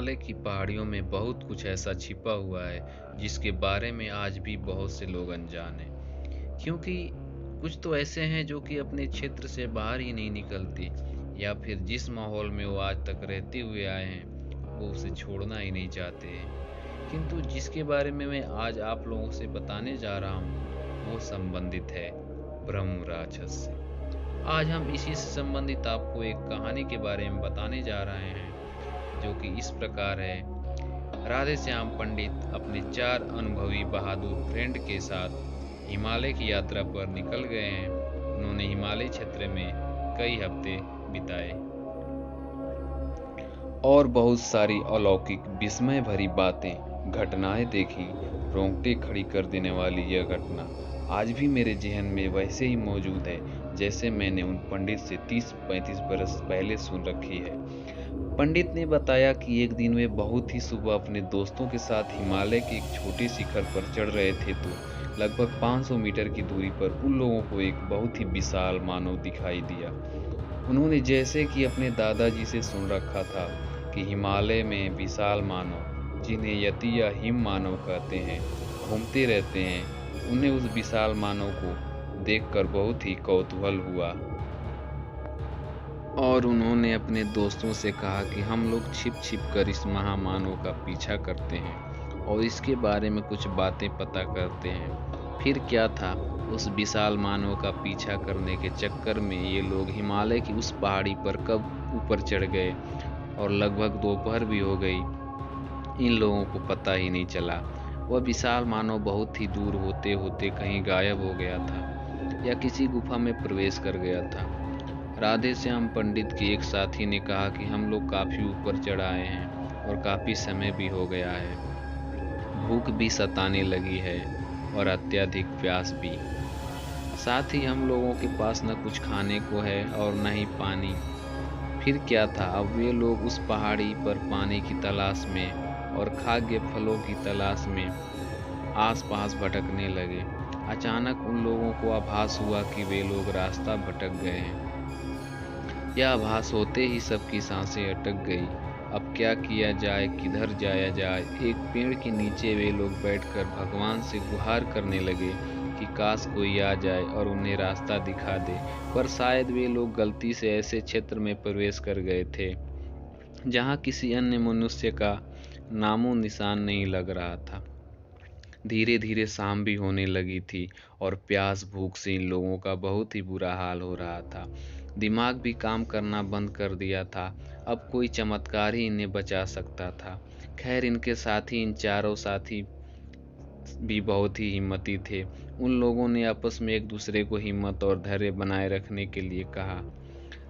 हिमालय की पहाड़ियों में बहुत कुछ ऐसा छिपा हुआ है जिसके बारे में आज भी बहुत से लोग अनजान हैं। क्योंकि कुछ तो ऐसे हैं जो कि अपने क्षेत्र से बाहर ही नहीं निकलते, या फिर जिस माहौल में वो आज तक रहते हुए आए हैं वो उसे छोड़ना ही नहीं चाहते हैं। किंतु जिसके बारे में मैं आज आप लोगों से बताने जा रहा हूँ वो संबंधित है ब्रह्म राक्षस से। आज हम इसी से संबंधित आपको एक कहानी के बारे में बताने जा रहे हैं जो कि इस प्रकार है। राधे श्याम पंडित अपने 4 अनुभवी बहादुर फ्रेंड के साथ हिमालय की यात्रा पर निकल गए हैं। उन्होंने हिमालय क्षेत्र में कई हफ्ते बिताए और बहुत सारी अलौकिक विस्मय भरी बातें घटनाएं देखी। रोंगटे खड़ी कर देने वाली यह घटना आज भी मेरे जहन में वैसे ही मौजूद है जैसे मैंने उन पंडित से 30-35 बरस पहले सुन रखी है। पंडित ने बताया कि एक दिन वे बहुत ही सुबह अपने दोस्तों के साथ हिमालय के एक छोटे शिखर पर चढ़ रहे थे तो लगभग 500 मीटर की दूरी पर उन लोगों को एक बहुत ही विशाल मानव दिखाई दिया। उन्होंने जैसे कि अपने दादाजी से सुन रखा था कि हिमालय में विशाल मानव, जिन्हें यति या हिम मानव कहते हैं, घूमते रहते हैं। उन्हें उस विशाल मानव को देखकर बहुत ही कौतूहल हुआ और उन्होंने अपने दोस्तों से कहा कि हम लोग छिप छिप कर इस महामानव का पीछा करते हैं और इसके बारे में कुछ बातें पता करते हैं। फिर क्या था, उस विशाल मानव का पीछा करने के चक्कर में ये लोग हिमालय की उस पहाड़ी पर कब ऊपर चढ़ गए और लगभग दोपहर भी हो गई, इन लोगों को पता ही नहीं चला। वह विशाल मानव बहुत ही दूर होते होते कहीं गायब हो गया था या किसी गुफा में प्रवेश कर गया था। राधे श्याम पंडित के एक साथी ने कहा कि हम लोग काफी ऊपर चढ़ आए हैं और काफी समय भी हो गया है, भूख भी सताने लगी है और अत्यधिक प्यास भी। साथ ही हम लोगों के पास न कुछ खाने को है और न ही पानी। फिर क्या था, अब वे लोग उस पहाड़ी पर पानी की तलाश में और खाद्य फलों की तलाश में आसपास भटकने लगे। अचानक उन लोगों को आभास हुआ कि वे लोग रास्ता भटक गए हैं। यह आभास होते ही सबकी सांसें अटक गई। अब क्या किया जाए, किधर जाया जाए। एक पेड़ के नीचे वे लोग बैठकर भगवान से गुहार करने लगे कि काश कोई आ जाए और उन्हें रास्ता दिखा दे। पर शायद वे लोग गलती से ऐसे क्षेत्र में प्रवेश कर गए थे जहां किसी अन्य मनुष्य का नामो निशान नहीं लग रहा था। धीरे धीरे शाम भी होने लगी थी और प्यास भूख से इन लोगों का बहुत ही बुरा हाल हो रहा था। दिमाग भी काम करना बंद कर दिया था। अब कोई चमत्कार ही इन्हें बचा सकता था। खैर, इनके साथी, इन चारों साथी भी बहुत ही हिम्मती थे। उन लोगों ने आपस में एक दूसरे को हिम्मत और धैर्य बनाए रखने के लिए कहा।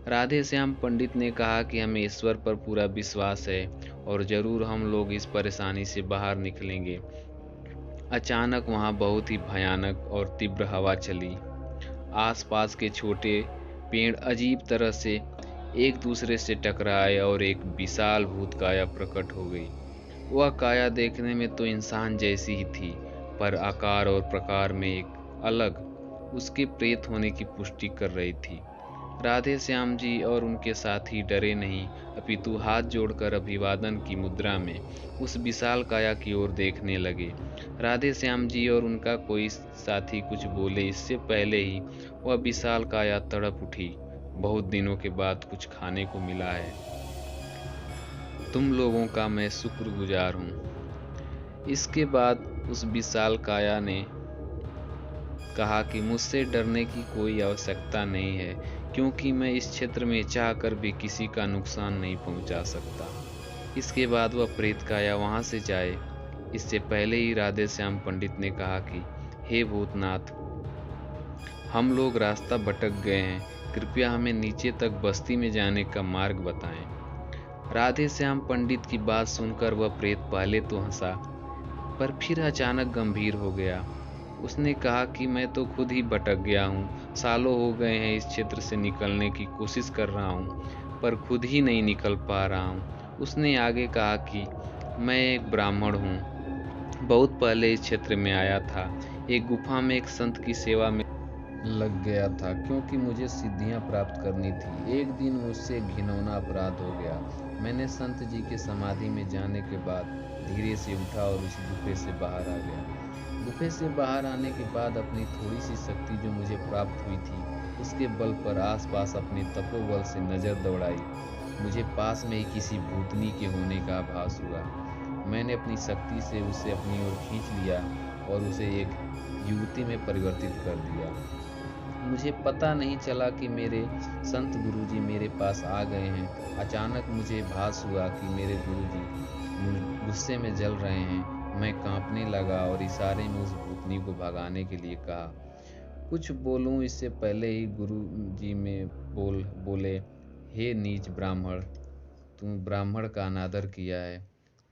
राधे श्याम पंडित ने कहा कि हमें ईश्वर पर पूरा विश्वास है और जरूर हम लोग इस परेशानी से बाहर निकलेंगे। अचानक वहां बहुत ही भयानक और तीव्र हवा चली। आसपास के छोटे पेड़ अजीब तरह से एक दूसरे से टकराए और एक विशाल भूत काया प्रकट हो गई। वह काया देखने में तो इंसान जैसी ही थी, पर आकार और प्रकार में एक अलग, उसके प्रेत होने की पुष्टि कर रही थी। राधे श्याम जी और उनके साथी डरे नहीं, अपितु हाथ जोड़कर अभिवादन की मुद्रा में उस विशाल काया की ओर देखने लगे। राधे श्याम जी और उनका कोई साथी कुछ बोले इससे पहले ही वह विशाल काया तड़प उठी। बहुत दिनों के बाद कुछ खाने को मिला है, तुम लोगों का मैं शुक्रगुजार हूँ। इसके बाद उस विशाल काया ने कहा कि मुझसे डरने की कोई आवश्यकता नहीं है, क्योंकि मैं इस क्षेत्र में चाहकर भी किसी का नुकसान नहीं पहुंचा सकता। इसके बाद वह प्रेत काया वहां से जाए, इससे पहले ही राधे श्याम पंडित ने कहा कि हे भूतनाथ, हम लोग रास्ता भटक गए हैं, कृपया हमें नीचे तक बस्ती में जाने का मार्ग बताएं। राधे श्याम पंडित की बात सुनकर वह प्रेत पहले तो हंसा, पर फिर अचानक गंभीर हो गया। उसने कहा कि मैं तो खुद ही भटक गया हूँ, सालों हो गए हैं इस क्षेत्र से निकलने की कोशिश कर रहा हूँ, पर खुद ही नहीं निकल पा रहा हूँ। उसने आगे कहा कि मैं एक ब्राह्मण हूँ, बहुत पहले इस क्षेत्र में आया था। एक गुफा में एक संत की सेवा में लग गया था, क्योंकि मुझे सिद्धियां प्राप्त करनी थी। एक दिन मुझसे घिनौना अपराध हो गया। मैंने संत जी के समाधि में जाने के बाद धीरे से उठा और उस गुफे से बाहर आ गया। गुफे से बाहर आने के बाद अपनी थोड़ी सी शक्ति जो मुझे प्राप्त हुई थी, उसके बल पर आसपास अपने तपोबल से नजर दौड़ाई। मुझे पास में ही किसी भूतनी के होने का आभास हुआ। मैंने अपनी शक्ति से उसे अपनी ओर खींच लिया और उसे एक युवती में परिवर्तित कर दिया। मुझे पता नहीं चला कि मेरे संत गुरुजी मेरे पास आ गए हैं। अचानक मुझे भास हुआ कि मेरे गुरुजी गुस्से में जल रहे हैं। मैं कांपने लगा और इशारे में उस भूतनी को भगाने के लिए कहा। कुछ बोलूं इससे पहले ही गुरुजी में बोले, हे नीच ब्राह्मण, तू ब्राह्मण का अनादर किया है।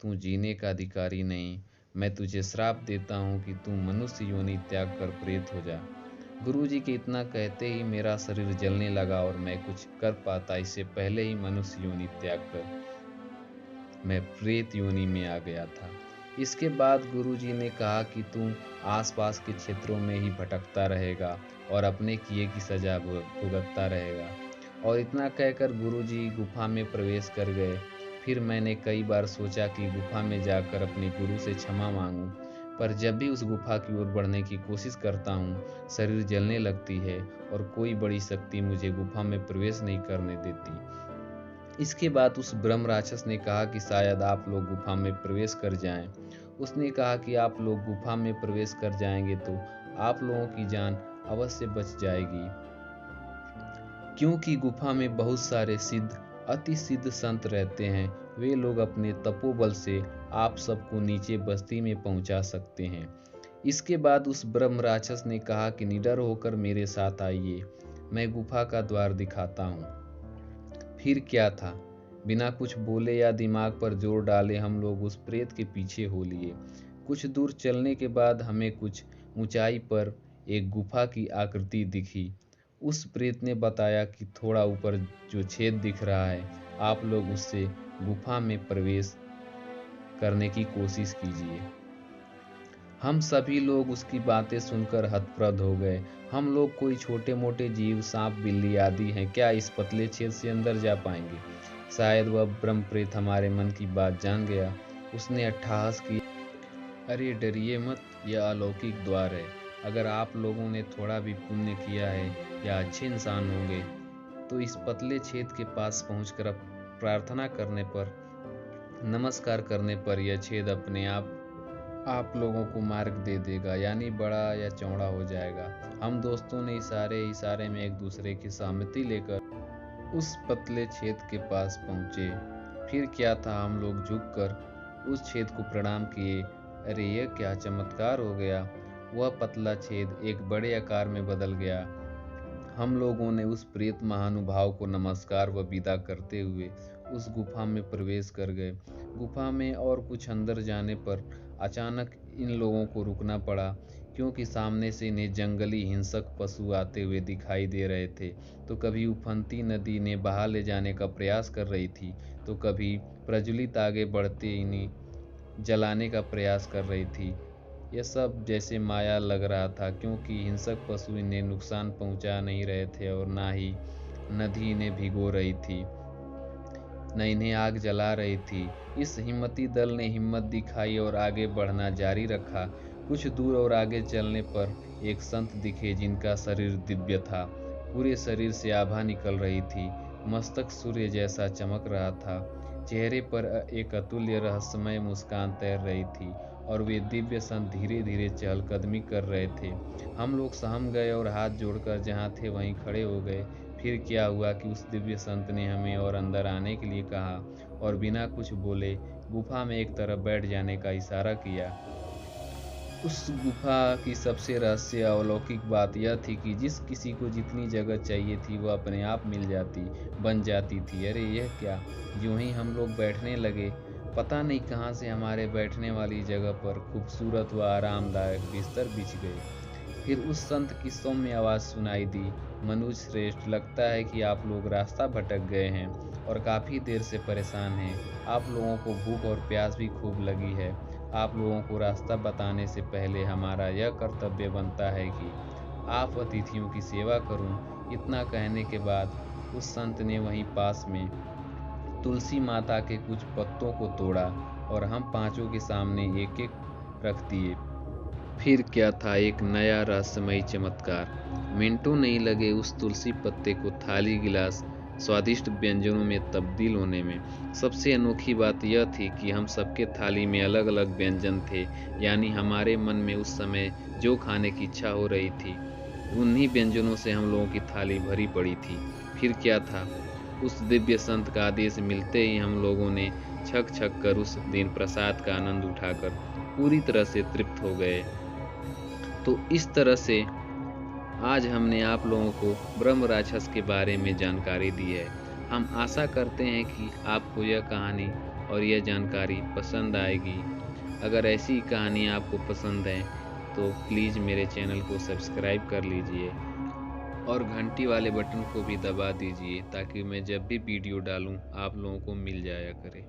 तू जीने का अधिकारी नहीं। मैं तुझे श्राप देता हूँ कि तू मनुष्य योनि त्याग कर प्रेत हो जा। गुरुजी के इतना कहते ही मेरा शरीर जलने लगा और मैं कुछ कर पाता इससे पहले ही मनुष्य योनि त्याग कर मैं प्रेत योनि में आ गया था। इसके बाद गुरुजी ने कहा कि तू आसपास के क्षेत्रों में ही भटकता रहेगा और अपने किए की सजा भुगतता रहेगा। और इतना कहकर गुरुजी गुफा में प्रवेश कर गए। फिर मैंने कई बार सोचा कि गुफा में जाकर अपने गुरु से क्षमा मांगूं, पर जब भी उस गुफा की ओर बढ़ने की कोशिश करता हूँ, शरीर जलने लगती है और कोई बड़ी शक्ति मुझे गुफा में प्रवेश नहीं करने देती। इसके बाद उस ब्रह्म राक्षस ने कहा कि शायद आप लोग गुफा में प्रवेश कर जाएं। उसने कहा कि आप लोग गुफा में प्रवेश कर जाएंगे तो आप लोगों की जान अवश्य बच जाएगी, क्योंकि गुफा में बहुत सारे सिद्ध, अति सिद्ध संत रहते हैं। वे लोग अपने तपोबल से आप सबको नीचे बस्ती में पहुंचा सकते हैं। इसके बाद उस ब्रह्म राक्षस ने कहा कि निडर होकर मेरे साथ आइए, मैं गुफा का द्वार दिखाता हूँ। फिर क्या था, बिना कुछ बोले या दिमाग पर जोर डाले हम लोग उस प्रेत के पीछे हो लिए। कुछ दूर चलने के बाद हमें कुछ ऊंचाई पर एक गुफा की आकृति दिखी। उस प्रेत ने बताया कि थोड़ा ऊपर जो छेद दिख रहा है, आप लोग उससे गुफा में प्रवेश करने की कोशिश कीजिए। हम सभी लोग उसकी बातें सुनकर हतप्रभ हो गए। हम लोग कोई छोटे मोटे जीव, सांप बिल्ली आदि हैं, क्या इस पतले छेद से अंदर जा पाएंगे? शायद वह ब्रह्म प्रेत हमारे मन की बात जान गया। उसने अट्टहास किया, अरे डरिए मत, यह अलौकिक द्वार है। अगर आप लोगों ने थोड़ा भी पुण्य किया है या अच्छे इंसान होंगे तो इस पतले छेद के पास पहुंचकर प्रार्थना करने पर, नमस्कार करने पर यह छेद अपने आप लोगों को मार्ग दे देगा, यानी बड़ा या चौड़ा हो जाएगा। हम दोस्तों ने इशारे में एक दूसरे की सहमति लेकर उस पतले छेद के पास पहुंचे। फिर क्या था, हम लोग झुककर उस छेद को प्रणाम किए। अरे यह क्या चमत्कार हो गया! वह पतला छेद एक बड़े आकार में बदल गया। हम लोगों ने उस प्रेत महानुभाव को नमस्कार व विदा करते हुए उस गुफा में प्रवेश कर गए। गुफा में और कुछ अंदर जाने पर अचानक इन लोगों को रुकना पड़ा, क्योंकि सामने से इन्हें जंगली हिंसक पशु आते हुए दिखाई दे रहे थे। तो कभी उफनती नदी ने बहा ले जाने का प्रयास कर रही थी, तो कभी प्रज्वलित आगे बढ़ते इन्हें जलाने का प्रयास कर रही थी। यह सब जैसे माया लग रहा था, क्योंकि हिंसक पशु इन्हें नुकसान पहुंचा नहीं रहे थे और ना ही नदी इन्हें भिगो रही थी, न इन्हें आग जला रही थी। इस हिम्मती दल ने हिम्मत दिखाई और आगे बढ़ना जारी रखा। कुछ दूर और आगे चलने पर एक संत दिखे जिनका शरीर दिव्य था। पूरे शरीर से आभा निकल रही थी, मस्तक सूर्य जैसा चमक रहा था, चेहरे पर एक अतुल्य रहस्यमय मुस्कान तैर रही थी और वे दिव्य संत धीरे धीरे चहलकदमी कर रहे थे। हम लोग सहम गए और हाथ जोड़कर जहाँ थे वहीं खड़े हो गए। फिर क्या हुआ कि उस दिव्य संत ने हमें और अंदर आने के लिए कहा और बिना कुछ बोले गुफा में एक तरफ बैठ जाने का इशारा किया। उस गुफा की सबसे रहस्य अलौकिक बात यह थी कि जिस किसी को जितनी जगह चाहिए थी वह अपने आप बन जाती थी। अरे यह क्या! यूं ही हम लोग बैठने लगे, पता नहीं कहाँ से हमारे बैठने वाली जगह पर खूबसूरत व आरामदायक बिस्तर बिछ गए। फिर उस संत की सौम्य आवाज़ सुनाई दी, मनुज श्रेष्ठ, लगता है कि आप लोग रास्ता भटक गए हैं और काफ़ी देर से परेशान हैं। आप लोगों को भूख और प्यास भी खूब लगी है। आप लोगों को रास्ता बताने से पहले हमारा यह कर्तव्य बनता है कि आप अतिथियों की सेवा करूं। इतना कहने के बाद उस संत ने वहीं पास में तुलसी माता के कुछ पत्तों को तोड़ा और हम पांचों के सामने एक एक रख दिए। फिर क्या था एक नया रहस्यमयी चमत्कार। मिनटों नहीं लगे उस तुलसी पत्ते को थाली गिलास स्वादिष्ट व्यंजनों में तब्दील होने में। सबसे अनोखी बात यह थी कि हम सबके थाली में अलग अलग व्यंजन थे, यानी हमारे मन में उस समय जो खाने की इच्छा हो रही थी उन्हीं व्यंजनों से हम लोगों की थाली भरी पड़ी थी। फिर क्या था, उस दिव्य संत का आदेश मिलते ही हम लोगों ने छक छक कर उस दिन प्रसाद का आनंद उठाकर पूरी तरह से तृप्त हो गए। तो इस तरह से आज हमने आप लोगों को ब्रह्म राक्षस के बारे में जानकारी दी है। हम आशा करते हैं कि आपको यह कहानी और यह जानकारी पसंद आएगी। अगर ऐसी कहानी आपको पसंद है तो प्लीज़ मेरे चैनल को सब्सक्राइब कर लीजिए और घंटी वाले बटन को भी दबा दीजिए ताकि मैं जब भी वीडियो डालूं आप लोगों को मिल जाया करे।